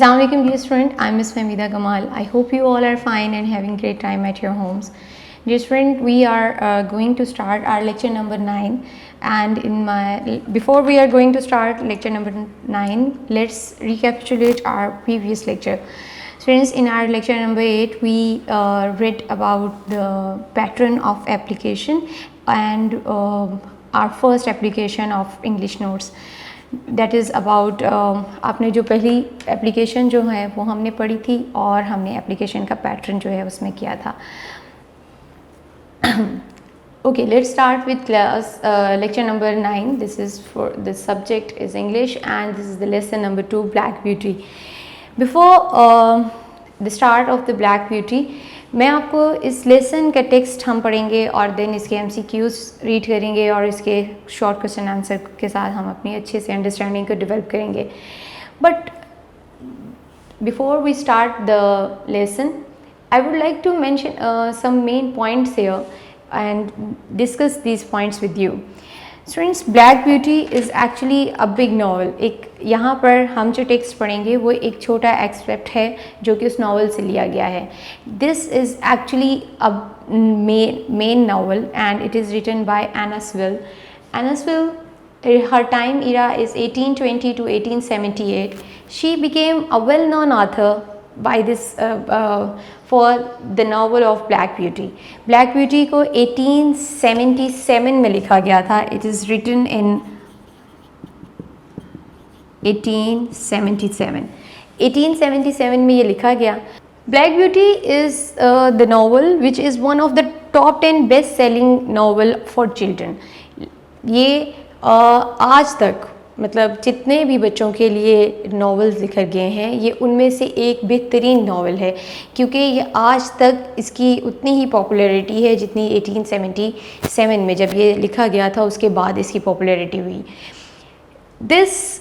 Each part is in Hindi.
Assalamu alaikum dear student, I am Miss Fahmida Gamal. I hope you all are fine and having great time at your homes. Dear student, we are going to start our lecture number 9, and before we are going to start lecture number 9, let's recapitulate our previous lecture. Students, in our lecture number 8 we read about the pattern of application and our first application of English notes. That is about आपने जो पहली एप्लीकेशन जो है वो हमने पढ़ी थी और हमने एप्लीकेशन का पैटर्न जो है उसमें किया था. Okay, let's start with class lecture number 9. This is for the subject is English and this is the lesson number 2, Black Beauty. Before the start of the Black Beauty, मैं आपको इस लेसन का टेक्स्ट हम पढ़ेंगे और देन इसके MCQs रीड करेंगे और इसके शॉर्ट क्वेश्चन आंसर के साथ हम अपनी अच्छे से अंडरस्टैंडिंग को डेवलप करेंगे. But before we start the lesson, I would like to mention some main points here and discuss these points with you. Students, Black Beauty is actually a big novel. एक यहाँ पर हम जो टेक्स्ट पढ़ेंगे वो एक छोटा एक्सट्रैक्ट है जो कि उस नावल से लिया गया है. This is actually a main novel and it is written by Anna Sewell. Anna Sewell, her time era is 1820 to 1878. She became a well-known author by this for the novel of Black Beauty. Black Beauty को 1877 में लिखा गया था. It is written in 1877. 1877 में ये लिखा गया. Black Beauty is the novel which is one of the top 10 best-selling novel for children. ये आज तक मतलब जितने भी बच्चों के लिए नॉवेल्स लिखे गए हैं ये उनमें से एक बेहतरीन नावल है, क्योंकि ये आज तक इसकी उतनी ही पॉपुलैरिटी है जितनी 1877 में जब ये लिखा गया था उसके बाद इसकी पॉपुलैरिटी हुई. This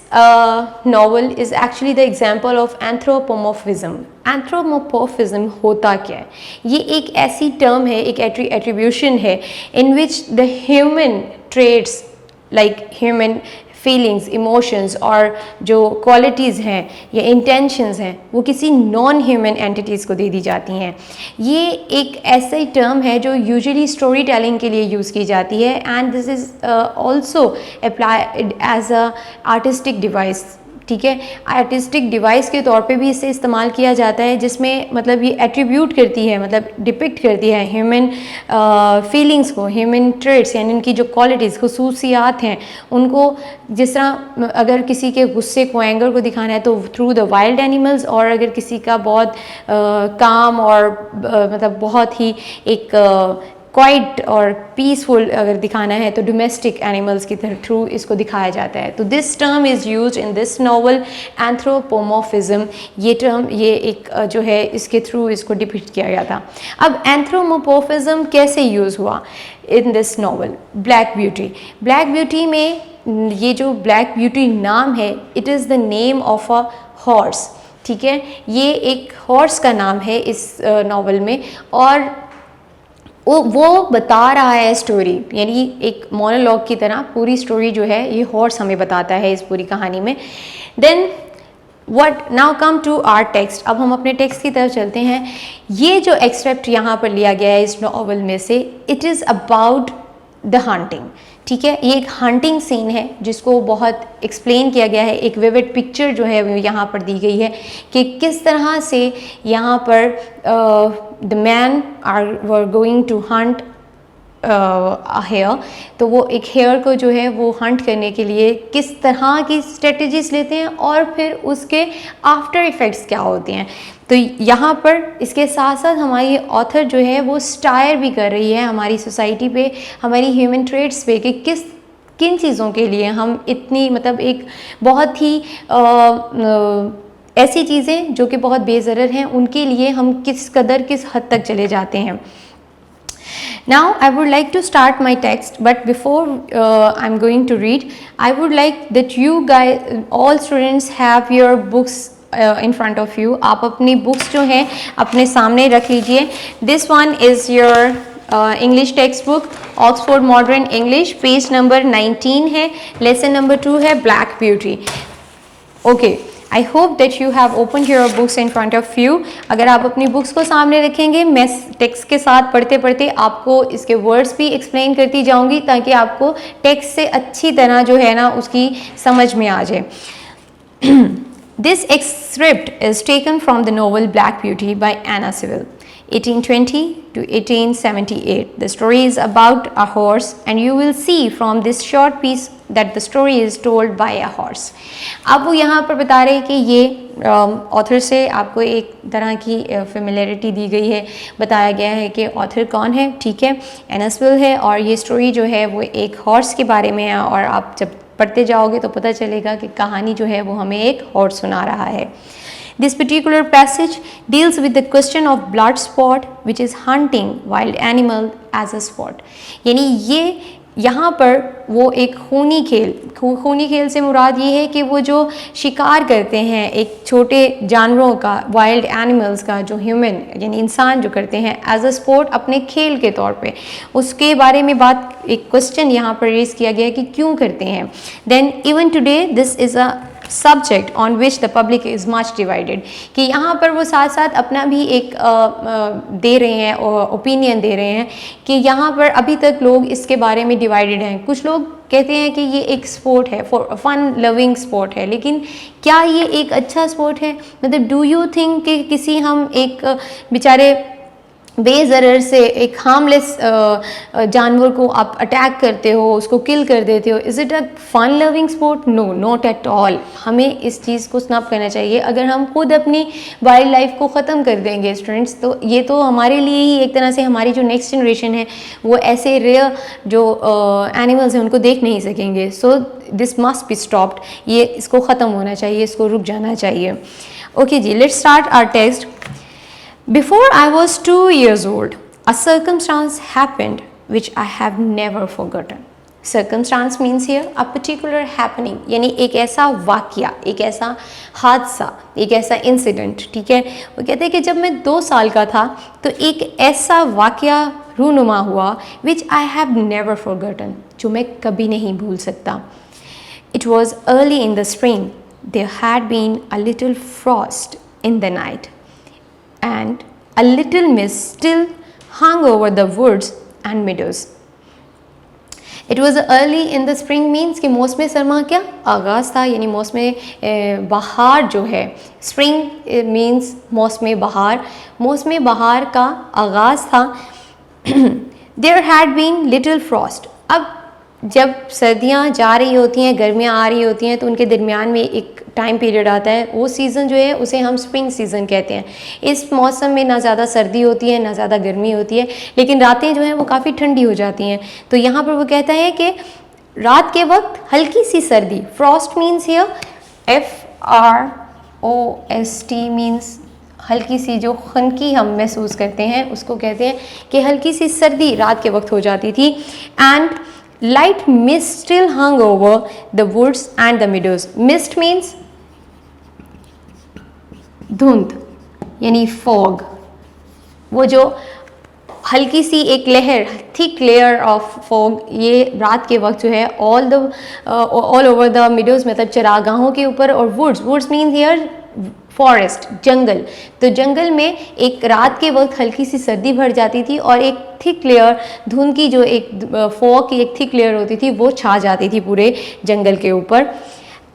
novel is actually the example of anthropomorphism. Anthropomorphism होता क्या है? ये एक ऐसी टर्म है, एक एट्रीब्यूशन है in which the human traits like human feelings, emotions और जो क्वालिटीज़ हैं या इंटेंशंस हैं वो किसी नॉन ह्यूमन एंटिटीज़ को दे दी जाती हैं. ये एक ऐसा ही टर्म है जो यूजुअली स्टोरी टेलिंग के लिए यूज़ की जाती है and this is also applied as a artistic device. ठीक है, आर्टिस्टिक डिवाइस के तौर पे भी इसे इस्तेमाल किया जाता है जिसमें मतलब ये एट्रीब्यूट करती है, मतलब डिपिक्ट करती है ह्यूमन फीलिंग्स को, ह्यूमन ट्रेट्स यानी उनकी जो क्वालिटीज़ खसूसियात हैं उनको. जिस तरह अगर किसी के गुस्से को, एंगर को दिखाना है तो थ्रू द वाइल्ड एनिमल्स, और अगर किसी का बहुत काम और मतलब बहुत ही एक क्वाइट और पीसफुल अगर दिखाना है तो डोमेस्टिक एनिमल्स की थ्रू इसको दिखाया जाता है. तो this term is used in this novel anthropomorphism. ये टर्म ये एक जो है इसके थ्रू इसको डिपिक्ट किया गया था. अब एंथ्रोपोमॉर्फिज्म कैसे यूज़ हुआ in this novel black beauty? Black beauty में ये जो ब्लैक ब्यूटी नाम है, it is the name of a horse. ठीक है, ये एक हॉर्स का नाम है इस नॉवल में और वो बता रहा है स्टोरी, यानी एक मोनोलॉग की तरह पूरी स्टोरी जो है ये हॉर्स हमें बताता है इस पूरी कहानी में. Then what now come to our text. अब हम अपने टेक्स्ट की तरफ चलते हैं. ये जो एक्सट्रैक्ट यहाँ पर लिया गया है इस नॉवल में से, it is about the hunting. ठीक है, ये एक हंटिंग सीन है जिसको बहुत एक्सप्लेन किया गया है. एक विविड पिक्चर जो है वो यहाँ पर दी गई है कि किस तरह से यहाँ पर the man were going to hunt a hare. तो वो एक हेयर को जो है वो हंट करने के लिए किस तरह की स्ट्रेटजीज लेते हैं और फिर उसके आफ्टर इफ़ेक्ट्स क्या होते हैं. तो यहाँ पर इसके साथ साथ हमारी ऑथर जो है वो स्टायर भी कर रही है हमारी सोसाइटी पे, हमारी ह्यूमन ट्रेड्स पे कि किन चीज़ों के लिए हम इतनी मतलब एक बहुत ही ऐसी चीज़ें जो कि बहुत बेज़रर हैं उनके लिए हम किस हद तक चले जाते हैं. Now I would like to start my text, but before I'm going to read, I would like that you guys, all students, have your books in front of you. आप अपनी books जो हैं अपने सामने रख लीजिए. This one is your English textbook, Oxford Modern English, page number 19 है. Lesson number 2 है Black Beauty. Okay. I hope that you have open your books in front of you. अगर आप अपनी बुक्स को सामने रखेंगे, मैं टेक्स्ट के साथ पढ़ते पढ़ते आपको इसके वर्ड्स भी एक्सप्लेन करती जाऊंगी ताकि आपको टेक्स्ट से अच्छी तरह जो है ना उसकी समझ में आ जाए। This excerpt is taken from the novel Black Beauty by Anna Sewell, 1820 to 1878. The story is about a horse, and you will see from this short piece that the story is told by a horse. अब वो यहाँ पर बता रहे हैं कि ये ऑथर से आपको एक तरह की फेमिलियरिटी दी गई है, बताया गया है कि ऑथर कौन है, ठीक है, एना सेवेल है, और ये स्टोरी जो है वो एक हॉर्स के बारे में है, और आप जब पढ़ते जाओगे तो पता चलेगा कि कहानी जो है वो हमें एक हॉर्स सुना रहा है। This particular passage deals with the question of blood sport, which is hunting wild animal as a sport. यानी ये यहाँ पर वो एक खूनी खेल से मुराद ये है कि वो जो शिकार करते हैं एक छोटे जानवरों का, वाइल्ड एनिमल्स का, जो ह्यूमन यानी इंसान जो करते हैं एज अ स्पोर्ट अपने खेल के तौर पे, उसके बारे में बात, एक क्वेश्चन यहाँ पर रेज किया गया है कि क्यों करते हैं। Then even today this is a subject on which the public is much divided, कि यहाँ पर वो साथ साथ अपना भी एक दे रहे हैं, ओपिनियन दे रहे हैं कि यहाँ पर अभी तक लोग इसके बारे में डिवाइडेड हैं। कुछ लोग कहते हैं कि ये एक स्पोर्ट है, फन लविंग स्पोर्ट है, लेकिन क्या ये एक अच्छा स्पोर्ट है? मतलब डू यू थिंक कि किसी हम एक बेचारे बेज़रर से एक हार्मलेस जानवर को आप अटैक करते हो, उसको किल कर देते हो, is it a fun loving sport? No, not at all. हमें इस चीज़ को स्नप करना चाहिए। अगर हम खुद अपनी वाइल्ड लाइफ को ख़त्म कर देंगे स्टूडेंट्स, तो ये तो हमारे लिए ही एक तरह से हमारी जो नेक्स्ट जनरेशन है वो ऐसे रेयर जो एनिमल्स हैं उनको देख नहीं सकेंगे। So this must be stopped. ये इसको ख़त्म होना चाहिए, इसको रुक जाना चाहिए। ओके जी, let's start our text. Before I was 2 years old, a circumstance happened which I have never forgotten. Circumstance means here a particular happening, यानी एक ऐसा वाक़या, एक ऐसा हादसा, एक ऐसा इंसिडेंट, ठीक है। वो कहते हैं कि जब मैं 2 साल का था तो एक ऐसा वाक़या रूनुमा हुआ which I have never forgotten, जो मैं कभी नहीं भूल सकता। It was early in the spring. There had been a little frost in the night, and a little mist still hung over the woods and meadows. It was early in the spring means कि मौसम सरमा क्या आगाज़ था, यानी मौसम बहार जो है, spring means मौसम बहार का आगाज़ था। There had been little frost. अब जब सर्दियाँ जा रही होती हैं, गर्मियाँ आ रही होती हैं, तो उनके दरमियान में एक टाइम पीरियड आता है, वो सीज़न जो है उसे हम स्प्रिंग सीज़न कहते हैं। इस मौसम में ना ज़्यादा सर्दी होती है ना ज़्यादा गर्मी होती है, लेकिन रातें जो हैं वो काफ़ी ठंडी हो जाती हैं। तो यहाँ पर वो कहता है कि रात के वक्त हल्की सी सर्दी, Frost means here FROST means हल्की सी, जो खनकी हम महसूस करते हैं उसको कहते हैं कि हल्की सी सर्दी रात के वक्त हो जाती थी। And light mist still hung over the woods and the meadows. Mist means धुंध, यानी fog, वो जो हल्की सी एक layer, thick layer of fog, ये रात के वक्त जो है ऑल ओवर द मिडोज, मतलब चरागाहों के ऊपर, और वुड्स मीन्स हियर फॉरेस्ट, जंगल। तो जंगल में एक रात के वक्त हल्की सी सर्दी भर जाती थी और एक थिक लेयर, धुंध की जो एक फॉग की एक थिक लेयर होती थी वो छा जाती थी पूरे जंगल के ऊपर।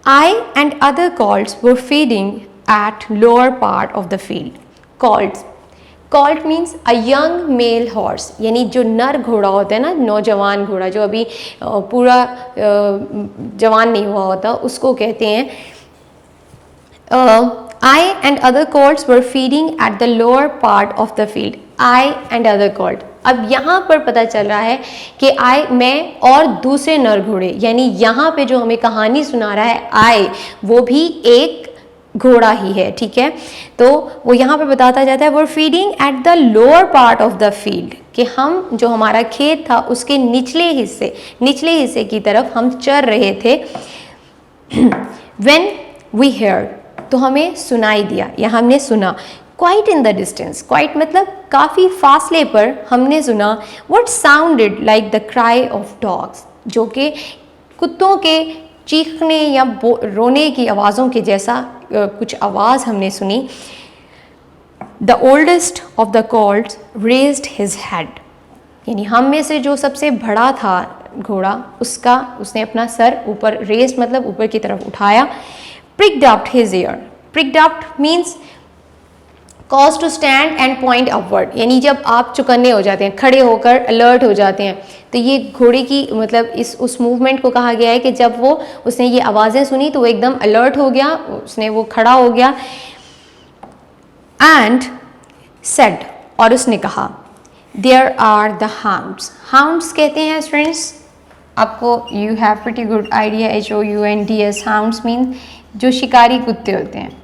I and other colts were feeding at lower part of the field. Colt means a young male horse, यानी जो नर घोड़ा होता है ना, नौजवान घोड़ा जो अभी पूरा जवान नहीं हुआ होता, उसको कहते हैं। I and other colts were feeding at the lower part of the field. I and other colt. अब यहाँ पर पता चल रहा है कि मैं और दूसरे नर घोड़े, यानी यहाँ पे जो हमें कहानी सुना रहा है वो भी एक घोड़ा ही है, ठीक है। तो वो यहाँ पे बताता जाता है were feeding at the lower part of the field, कि हम जो हमारा खेत था उसके निचले हिस्से की तरफ हम चर रहे थे। When we heard, तो हमें सुनाई दिया या हमने सुना। Quite in the distance, quite मतलब काफ़ी फासले पर हमने सुना। What sounded like the cry of dogs, जो कि कुत्तों के चीखने या रोने की आवाज़ों के जैसा कुछ आवाज़ हमने सुनी। The oldest of the colds raised his head, यानी हम में से जो सबसे बड़ा था घोड़ा, उसने अपना सर ऊपर, रेज्ड मतलब ऊपर की तरफ उठाया। Pricked up his ear, pricked up means cause to stand and point upward, यानी जब आप चौकन्ने हो जाते हैं, खड़े होकर अलर्ट हो जाते हैं, तो ये घोड़े की मतलब उस मूवमेंट को कहा गया है कि जब उसने ये आवाज़ें सुनी तो वो एकदम अलर्ट हो गया, वो खड़ा हो गया। एंड सेड, और उसने कहा, there are the hounds, hounds कहते हैं स्टूडेंट्स आपको, you have pretty good idea, HOUNDS, hounds mean जो शिकारी कुत्ते होते हैं।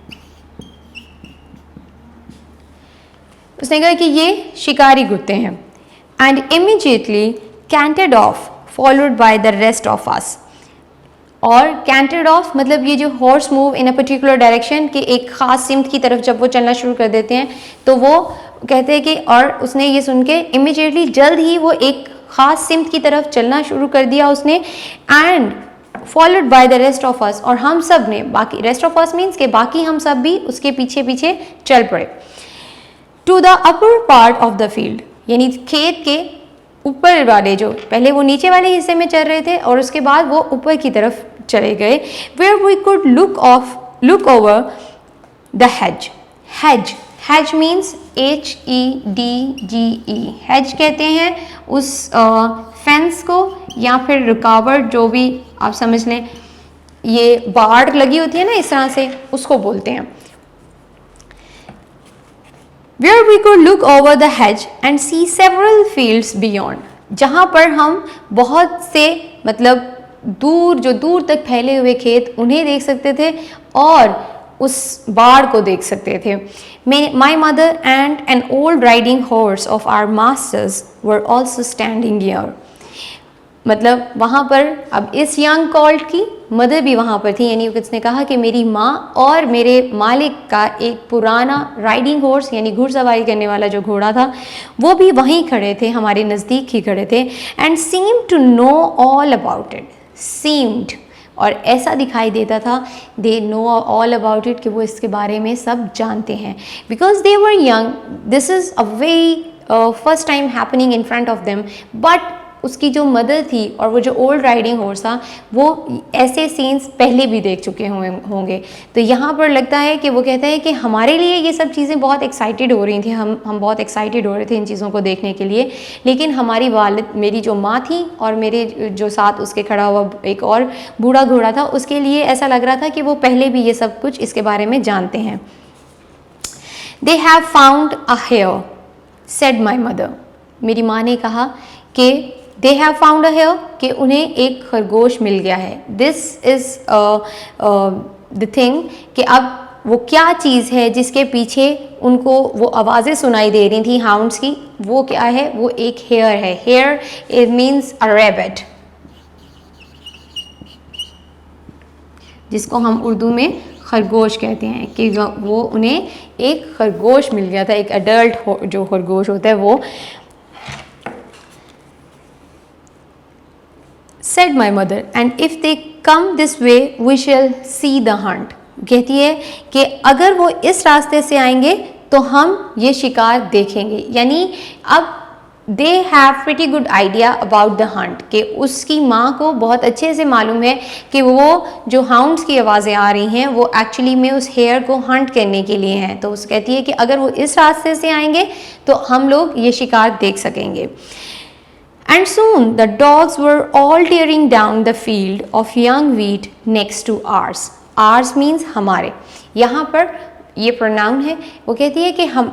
उसने कहा कि ये शिकारी कुत्ते हैं। And immediately canted of followed by the rest of us, और कैंटेड ऑफ मतलब ये जो horse move in a particular direction के एक ख़ास सिमत की तरफ जब वो चलना शुरू कर देते हैं तो वो कहते हैं कि, और उसने ये सुन के इमीडिएटली जल्द ही वो एक ख़ास सिमत की तरफ चलना शुरू कर दिया उसने। And followed by the rest of us, और हम सब ने, बाकी रेस्ट ऑफ अस मीन्स के बाकी हम सब भी उसके पीछे पीछे चल पड़े। To the upper part of the field, यानी खेत के ऊपर वाले, जो पहले वो नीचे वाले हिस्से में चल रहे थे और उसके बाद वो ऊपर की तरफ चले गए। Where we could look over the hedge, hedge, hedge means HEDGE, hedge कहते हैं उस फेंस को या फिर रुकावट, जो भी आप समझ लें, ये बाड़ लगी होती है ना इस तरह से, उसको बोलते हैं। Where we could look over the hedge and see several fields beyond, जहाँ पर हम बहुत से मतलब जो दूर तक फैले हुए खेत उन्हें देख सकते थे और उस बाड़ को देख सकते थे। My mother and an old riding horse of our masters were also standing here, मतलब वहाँ पर अब इस यंग कॉल्ड की मदर भी वहाँ पर थी, यानी उसने कहा कि मेरी माँ और मेरे मालिक का एक पुराना राइडिंग हॉर्स यानी घुड़सवारी करने वाला जो घोड़ा था वो भी वहीं खड़े थे, हमारे नज़दीक ही खड़े थे। And seemed to know all about it, seemed और ऐसा दिखाई देता था, they know all about it कि वो इसके बारे में सब जानते हैं। Because they were young, this is a very first time happening in front of them, but उसकी जो मदर थी और वो जो ओल्ड राइडिंग हॉर्स था वो ऐसे सीन्स पहले भी देख चुके होंगे। तो यहाँ पर लगता है कि वो कहता है कि हमारे लिए ये सब चीज़ें बहुत एक्साइटेड हो रही थी, हम बहुत एक्साइटेड हो रहे थे इन चीज़ों को देखने के लिए, लेकिन हमारी वालिद, मेरी जो माँ थी और मेरे जो साथ उसके खड़ा हुआ एक और बूढ़ा घोड़ा था, उसके लिए ऐसा लग रहा था कि वो पहले भी ये सब कुछ इसके बारे में जानते हैं। They have found a hare, said my mother, मेरी माँ ने कहा कि they have found a hare, कि उन्हें एक खरगोश मिल गया है। दिस इज़ द थिंग, कि अब वो क्या चीज़ है जिसके पीछे उनको वो आवाज़ें सुनाई दे रही थी हाउंड्स की, वो क्या है, वो एक हेयर है। Hare it means a rabbit, जिसको हम उर्दू में खरगोश कहते हैं, कि वो उन्हें एक खरगोश मिल गया था, एक एडल्ट जो खरगोश होता है वो। Said my mother, and if they come this way, we shall see the hunt. कहती है कि अगर वो इस रास्ते से आएंगे तो हम ये शिकार देखेंगे, यानी अब they have pretty good idea about the Hunt, कि उसकी माँ को बहुत अच्छे से मालूम है कि वो जो हाउंड्स की आवाज़ें आ रही हैं वो एक्चुअली में उस हेयर को हंट करने के लिए हैं। तो उस कहती है कि अगर वो इस रास्ते से आएंगे तो हम लोग ये शिकार देख सकेंगे। And soon the dogs were all tearing down the field of young wheat next to ours. Ours means हमारे, यहाँ पर ये प्रोनाउन है। वो कहती है कि हम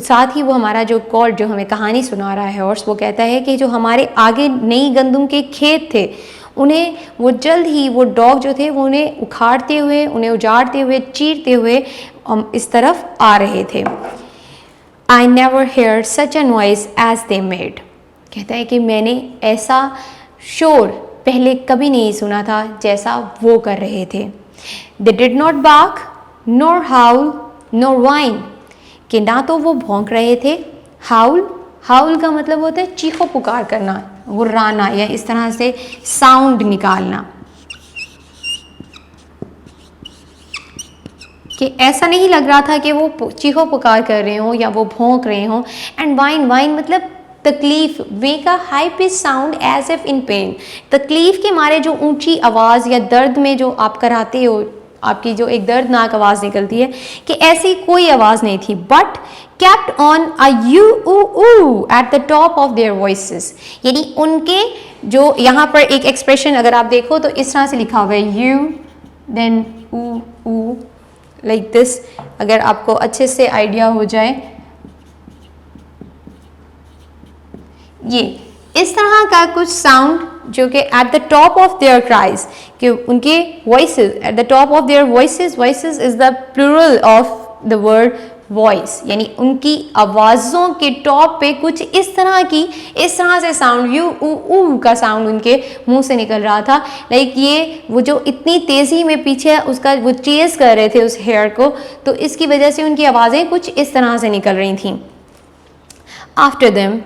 साथ ही वो हमारा जो कॉल्ड जो हमें कहानी सुना रहा है हॉर्स, वो कहता है कि जो हमारे आगे नई गंदुम के खेत थे उन्हें वो जल्द ही वो डॉग जो थे वो उन्हें उखाड़ते हुए, उन्हें उजाड़ते हुए, चीरते हुए इस तरफ आ रहे थे। I never heard such a noise as they made. कहता है कि मैंने ऐसा शोर पहले कभी नहीं सुना था जैसा वो कर रहे थे। They did not bark, nor howl, nor whine, कि ना तो वो भौंक रहे थे। हाउल, हाउल का मतलब होता है चीखो पुकार करना, गुर्राना या इस तरह से साउंड निकालना। कि ऐसा नहीं लग रहा था कि वो चीखो पुकार कर रहे हों या वो भौंक रहे हों। एंड वाइन, वाइन मतलब तकलीफ, make a high pitch sound as if in pain, तकलीफ के मारे जो ऊंची आवाज़ या दर्द में जो आप कराते हो, आपकी जो एक दर्दनाक आवाज़ निकलती है, कि ऐसी कोई आवाज़ नहीं थी। But kept on a you at the top of their voices, यानी उनके जो यहाँ पर एक एक्सप्रेशन अगर आप देखो तो इस तरह से लिखा हुआ है you then u like this, अगर आपको अच्छे से आइडिया हो जाए, ये इस तरह का कुछ साउंड जो कि at the top of their cries, कि उनके voices at the top of their voices, voices is the plural of the word voice, यानी उनकी आवाज़ों के टॉप पे कुछ इस तरह से साउंड, यू ऊ का साउंड उनके मुंह से निकल रहा था। लाइक ये वो जो इतनी तेज़ी में पीछे उसका वो चेज़ कर रहे थे उस हेयर को, तो इसकी वजह से उनकी आवाज़ें कुछ इस तरह से निकल रही थीं। After them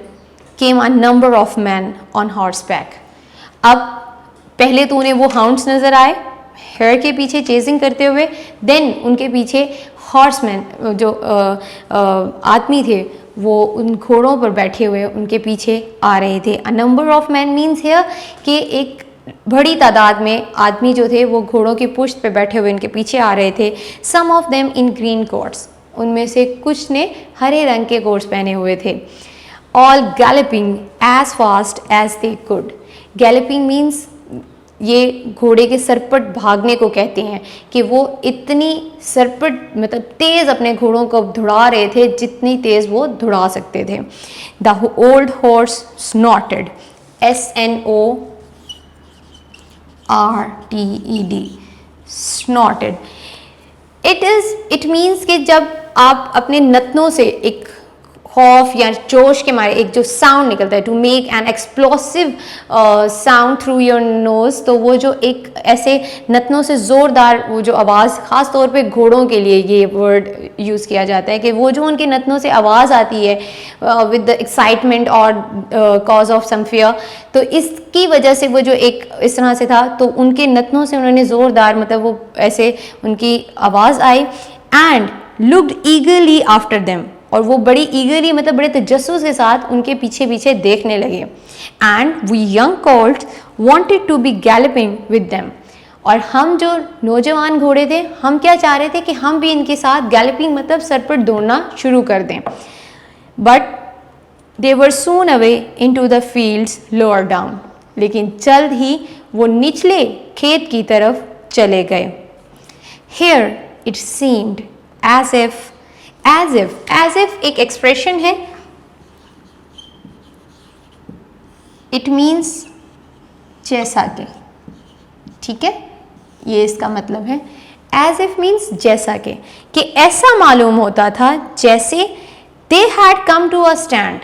came a number of man on horse back. अब पहले तो उन्हें वो हाउंड्स नज़र आए हेयर के पीछे चेजिंग करते हुए, देन उनके पीछे हॉर्समैन जो आदमी थे वो उन घोड़ों पर बैठे हुए उनके पीछे आ रहे थे। A number of man means here कि एक बड़ी तादाद में आदमी जो थे वो घोड़ों की पुश्त पे बैठे हुए उनके पीछे आ रहे थे। Some of them in green coats, उनमें से कुछ ने हरे रंग के कोट्स पहने हुए थे। All galloping as fast as they could. Galloping means ये घोड़े के सरपट भागने को कहते हैं, कि वो इतनी सरपट मतलब तेज़ अपने घोड़ों को दौड़ा रहे थे जितनी तेज़ वो दौड़ा सकते थे। The old horse स्नॉटेड, SNORTED, स्नॉटेड। It means कि जब आप अपने नथनों से एक खौफ या जोश के मारे एक जो साउंड निकलता है, to make an explosive sound through your nose, तो वो जो एक ऐसे नथनों से ज़ोरदार वो जो आवाज़, ख़ास तौर पे घोड़ों के लिए ये वर्ड यूज़ किया जाता है, कि वो जो उनके नथनों से आवाज़ आती है विद द एक्साइटमेंट और कॉज ऑफ सम फियर, तो इसकी वजह से वो जो एक इस तरह से था, तो उनके नथनों से उन्होंने ज़ोरदार मतलब वो ऐसे उनकी आवाज़ आई। And looked eagerly after them, और वो बड़ी ईगरली मतलब बड़े तजस्सुस के साथ उनके पीछे पीछे देखने लगे। And we young colts wanted to be galloping with them, और हम जो नौजवान घोड़े थे हम क्या चाह रहे थे कि हम भी इनके साथ गैलपिंग मतलब सरपट दौड़ना शुरू कर दें। But they were soon away into the fields lower down, लेकिन जल्द ही वो निचले खेत की तरफ चले गए। Here it seemed as if एक एक्सप्रेशन है, इट मीन्स जैसा के, ठीक है, ये इसका मतलब है। एज इफ मीन्स जैसा कि ऐसा मालूम होता था जैसे they had come to a stand,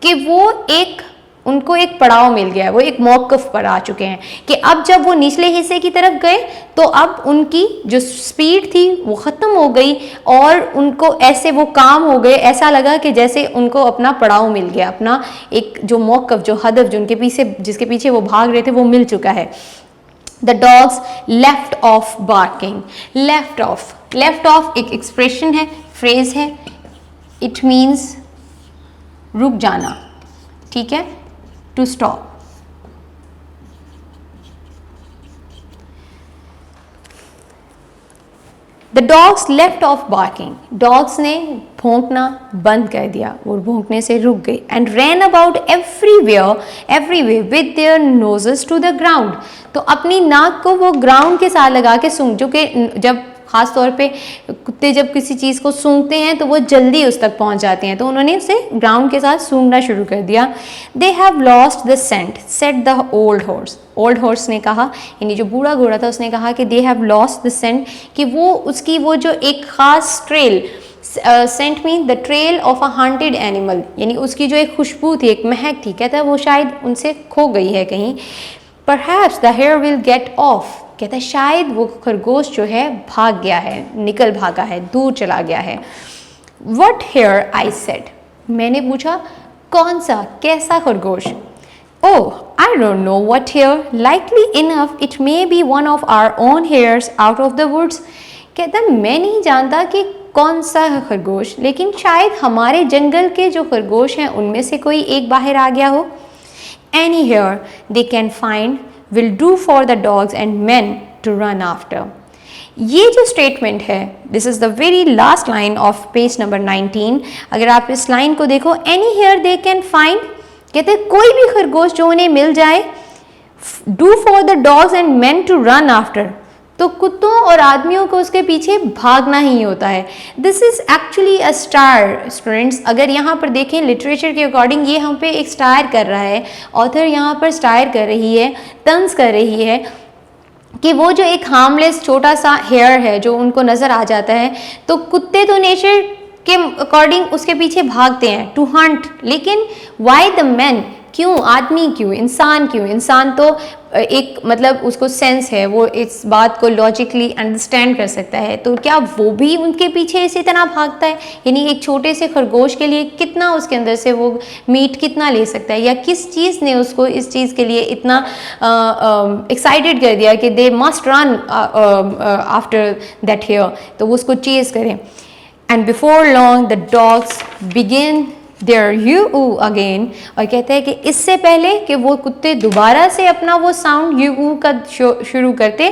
कि वो एक उनको एक पड़ाव मिल गया है, वो एक मौक़िफ़ पर आ चुके हैं, कि अब जब वो निचले हिस्से की तरफ गए तो अब उनकी जो स्पीड थी वो ख़त्म हो गई और उनको ऐसे वो काम हो गए, ऐसा लगा कि जैसे उनको अपना पड़ाव मिल गया, अपना एक जो मौक़िफ़, जो हदफ, जो उनके पीछे जिसके पीछे वो भाग रहे थे वो मिल चुका है। The dogs left off barking. Left off एक एक्सप्रेशन है, फ्रेज है, इट मीन्स रुक जाना, ठीक है, to stop. The dogs left off barking, dogs ने भौंकना बंद कर दिया और भौंकने से रुक गई। And ran about every way with their noses to the ground, तो अपनी नाक को वो ग्राउंड के साथ लगा के सूंघ, जो कि जब ख़ास तौर पे कुत्ते जब किसी चीज़ को सूंघते हैं तो वो जल्दी उस तक पहुंच जाते हैं, तो उन्होंने उसे ग्राउंड के साथ सूंघना शुरू कर दिया। They have lost the scent said the old horse, old horse ने कहा, यानी जो बूढ़ा घोड़ा था उसने कहा कि they have lost the scent, कि वो उसकी वो जो एक ख़ास trail, scent mean the trail of a hunted animal, यानी उसकी जो एक खुशबू थी, एक महक थी, कहता है वो शायद उनसे खो गई है कहीं। Perhaps the hare will get off, कहता है शायद वो खरगोश जो है भाग गया है, निकल भागा है, दूर चला गया है। वट हेयर, आई सेड, मैंने पूछा कौन सा, कैसा खरगोश? Oh I don't know what hare, likely enough it may be one of our own hares out of the woods, कहता है मैं नहीं जानता कि कौन सा है खरगोश, लेकिन शायद हमारे जंगल के जो खरगोश हैं उनमें से कोई एक बाहर आ गया हो। Any here they can find will do for the dogs and men to run after. ये जो स्टेटमेंट है, this is the very last line of page number 19। अगर आप इस लाइन को देखो, any hare they can find, कहते हैं कोई भी खरगोश जो उन्हें मिल जाए, do for the dogs and man to run after, तो कुत्तों और आदमियों को उसके पीछे भागना ही होता है। This is actually a star students. अगर यहाँ पर देखें लिटरेचर के अकॉर्डिंग, ये हम पे एक स्टार कर रहा है, ऑथर यहाँ पर स्टार कर रही है, तंज कर रही है कि वो जो एक हार्मलेस छोटा सा हेयर है जो उनको नज़र आ जाता है, तो कुत्ते तो नेचर के अकॉर्डिंग उसके पीछे भागते हैं टू हंट, लेकिन वाई द मैन, क्यों आदमी, क्यों इंसान, क्यों इंसान तो एक मतलब उसको सेंस है, वो इस बात को लॉजिकली अंडरस्टैंड कर सकता है, तो क्या वो भी उनके पीछे इसी तरह भागता है? यानी एक छोटे से खरगोश के लिए कितना उसके अंदर से वो मीट कितना ले सकता है, या किस चीज़ ने उसको इस चीज़ के लिए इतना एक्साइटेड कर दिया कि they must run after that hare, तो वो उसको चेज करें। And before long the dogs begin their yo again, और कहते हैं कि इससे पहले कि वो कुत्ते दोबारा से अपना वो साउंड यू का शुरू करते,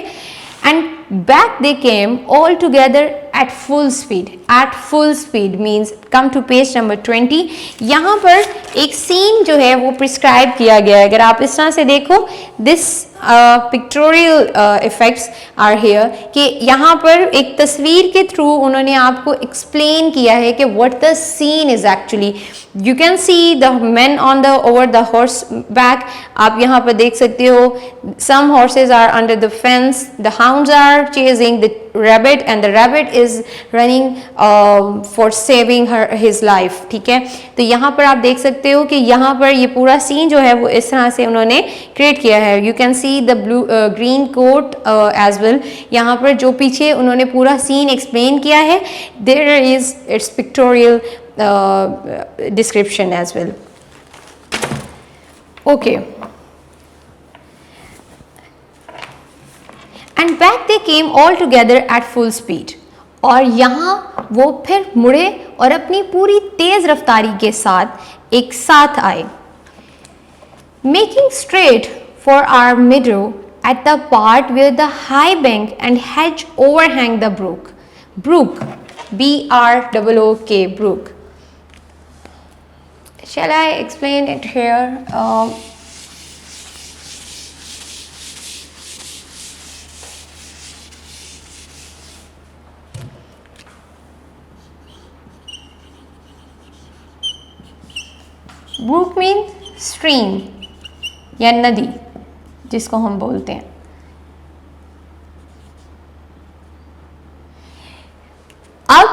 and back they came all together at full speed. At full speed means come to page number 20। यहाँ पर एक सीन जो है वो प्रिस्क्राइब किया गया है। अगर आप इस तरह से देखो, this pictorial effects are here, कि यहाँ पर एक तस्वीर के थ्रू उन्होंने आपको एक्सप्लेन किया है कि what the scene is actually. You can see the man on the over the horse back, आप यहाँ पर देख सकते हो, some horses are under the fence, the hounds are chasing the rabbit and the rabbit is running for saving his life. ठीक है, तो यहाँ पर आप देख सकते हो कि यहाँ पर ये पूरा सीन जो है वो इस तरह से उन्होंने क्रिएट किया है। You can see the blue green coat as well, यहाँ पर जो पीछे उन्होंने पूरा सीन एक्सप्लेन किया है, there is its pictorial description as well. Okay, and back they came all together at full speed, और यहाँ वो फिर मुड़े और अपनी पूरी तेज रफ्तारी के साथ एक साथ आए। Making straight for our meadow at the part where the high bank and hedge overhang the brook. Brook, B-R-O-O-K, brook. Shall I explain it here? Brook means stream या नदी जिसको हम बोलते हैं। अब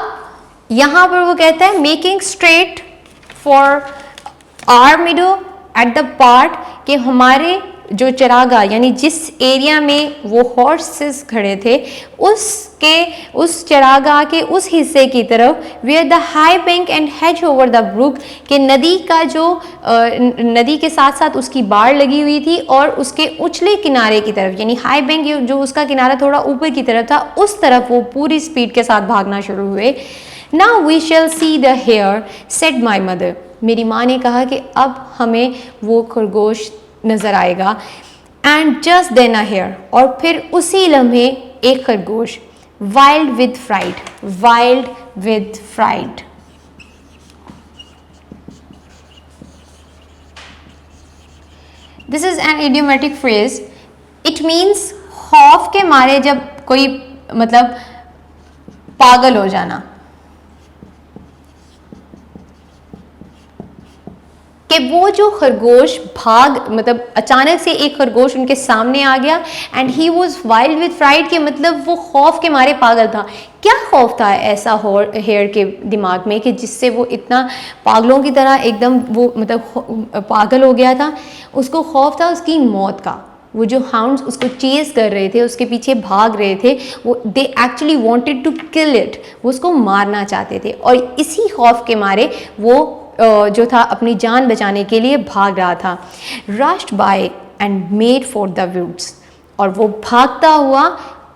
यहाँ पर वो कहता है making straight for our meadow at the part, कि हमारे जो चरागाह यानी जिस एरिया में वो हॉर्सेस खड़े थे उस चरागाह के उस हिस्से की तरफ, where the high bank and hedge over the brook, के नदी का जो नदी के साथ साथ उसकी बाड़ लगी हुई थी और उसके उछले किनारे की तरफ, यानी हाई बैंक जो उसका किनारा थोड़ा ऊपर की तरफ था, उस तरफ वो पूरी स्पीड के साथ भागना शुरू हुए। Now we shall see the hare, said my mother, मेरी माँ ने कहा कि अब हमें वो खरगोश नज़र आएगा। And just then a hare, और फिर उसी लम्हे एक खरगोश, wild with fright, wild with fright. This is an idiomatic phrase, it means खौफ के मारे जब कोई मतलब पागल हो जाना, कि वो जो खरगोश मतलब अचानक से एक खरगोश उनके सामने आ गया, and he was wild with fright, के मतलब वो खौफ के मारे पागल था। क्या खौफ था ऐसा हेयर के दिमाग में कि जिससे वो इतना पागलों की तरह एकदम वो मतलब पागल हो गया था? उसको खौफ था उसकी मौत का। वो जो हाउंड्स उसको चेज कर रहे थे, उसके पीछे भाग रहे थे, वो they actually wanted to kill it, वो उसको मारना चाहते थे, और इसी खौफ के मारे वो जो था अपनी जान बचाने के लिए भाग रहा था। Rushed by and made for the woods, और वो भागता हुआ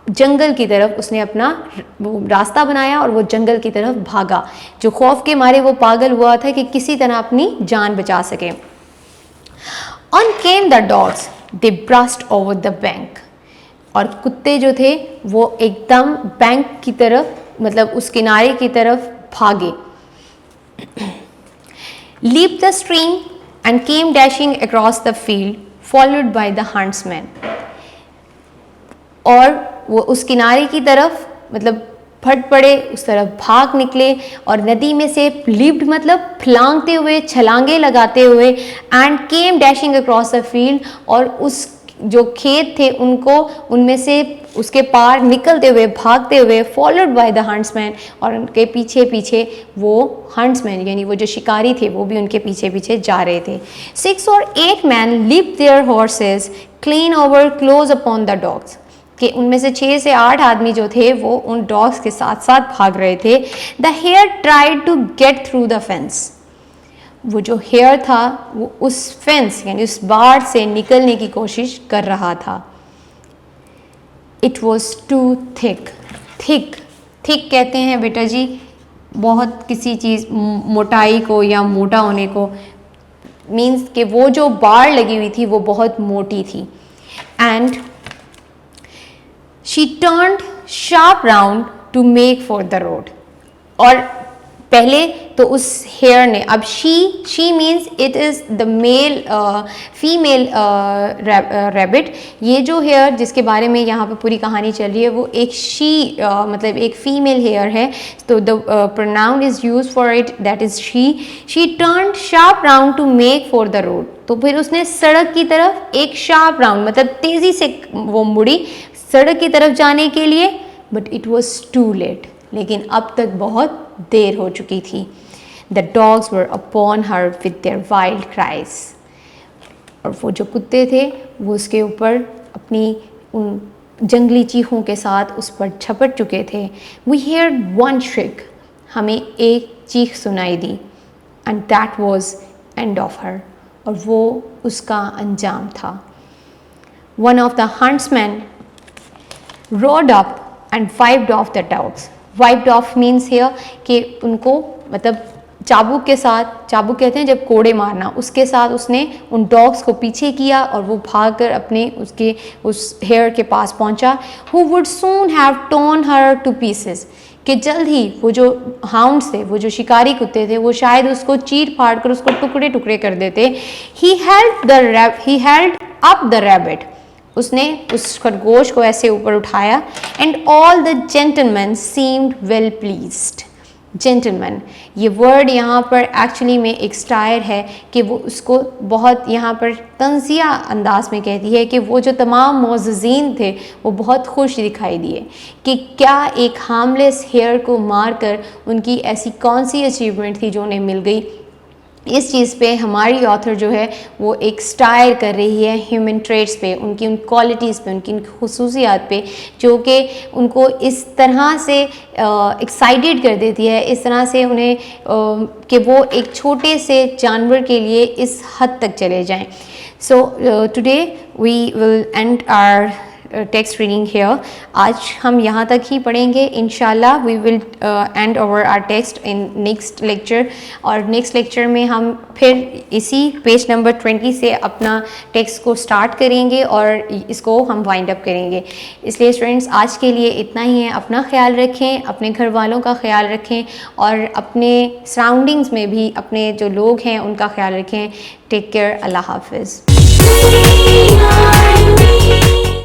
जंगल की तरफ उसने अपना वो रास्ता बनाया और वो जंगल की तरफ भागा। जो खौफ के मारे वो पागल हुआ था कि किसी तरह अपनी जान बचा सके। On came the dogs, they brushed over the bank. और कुत्ते जो थे वो एकदम बैंक की तरफ, मतलब उस किनारे की तरफ भागे। Leaped the stream and came dashing across the field, followed by the huntsman. और वो उस किनारे की तरफ मतलब फट पड़े, उस तरफ भाग निकले और नदी में से लिफ्ट मतलब फलांगते हुए, छलांगे लगाते हुए, and came dashing across the field, और उस जो खेत थे उनको उनमें से उसके पार निकलते हुए, भागते हुए, फॉलोड बाय द हंट्समैन, और उनके पीछे पीछे वो हंट्समैन यानी वो जो शिकारी थे वो भी उनके पीछे पीछे जा रहे थे। 6 or 8 men leaped their horses clean over close upon the dogs. कि उनमें से 6 से 8 आदमी जो थे वो उन डॉग्स के साथ साथ भाग रहे थे। The hare tried to get through the fence, वो जो हेयर था वो उस फेंस यानी उस बाड़ से निकलने की कोशिश कर रहा था। It was too thick, thick, thick कहते हैं बेटा जी बहुत किसी चीज़ मोटाई को या मोटा होने को, मीन्स कि वो जो बाड़ लगी हुई थी वो बहुत मोटी थी। And She turned sharp round to make for the road. और पहले तो उस हेयर ने, अब she means it is the male female rabbit। ये जो हेयर जिसके बारे में यहाँ पे पूरी कहानी चल रही है वो एक she मतलब एक फीमेल हेयर है, तो the pronoun is used for it, that is she. She turned sharp round to make for the road. तो फिर उसने सड़क की तरफ एक शार्प राउंड मतलब तेज़ी से वो मुड़ी सड़क की तरफ जाने के लिए, but it was too late, लेकिन अब तक बहुत देर हो चुकी थी। The dogs were upon her with their wild cries, और वो जो कुत्ते थे वो उसके ऊपर अपनी उन जंगली चीखों के साथ उस पर झपट चुके थे। वी हेयर वन श्रिक, हमें एक चीख सुनाई दी, and that was end of her, और वो उसका अंजाम था। One of the huntsman rode up and wiped off the dogs. Wiped off means here कि उनको मतलब चाबुक के साथ, चाबुक कहते हैं जब कोड़े मारना, उसके साथ उसने उन डॉग्स को पीछे किया और वो भागकर अपने उसके उस हेयर के पास पहुंचा। Who would soon have torn her to pieces, कि जल्द ही वो जो हाउंड्स थे, वो जो शिकारी कुत्ते थे, वो शायद उसको चीर फाड़ कर उसको टुकड़े टुकड़े कर देते। He held up the rabbit, उसने उस खरगोश को ऐसे ऊपर उठाया। And all the gentleman seemed well pleased. Gentleman, ये वर्ड यहाँ पर एक्चुअली में एक स्टायर है कि वो उसको बहुत यहाँ पर तंजिया अंदाज में कहती है कि वो जो तमाम मोअज़्ज़ीन थे वो बहुत खुश दिखाई दिए कि क्या एक हार्मलेस हेयर को मारकर उनकी ऐसी कौन सी अचीवमेंट थी जो उन्हें मिल गई। इस चीज़ पे हमारी ऑथर जो है वो एक स्टायर कर रही है ह्यूमन ट्रेट्स पे, उनकी उन क्वालिटीज़ पे, उनकी खुसूसियात पे, जो कि उनको इस तरह से एक्साइटेड कर देती है, इस तरह से उन्हें कि वो एक छोटे से जानवर के लिए इस हद तक चले जाएं। So today we will end our text reading here. आज हम यहाँ तक ही पढ़ेंगे, इंशाल्लाह we will end over our text in next lecture, और नेक्स्ट लेक्चर में हम फिर इसी पेज नंबर 20 से अपना टेक्स्ट को स्टार्ट करेंगे और इसको हम वाइंड अप करेंगे। इसलिए स्टूडेंट्स आज के लिए इतना ही है। अपना ख्याल रखें, अपने घर वालों का ख्याल रखें और अपने सराउंडिंग्स में भी अपने जो लोग हैं उनका ख्याल रखें। टेक केयर, अल्लाह हाफिज़।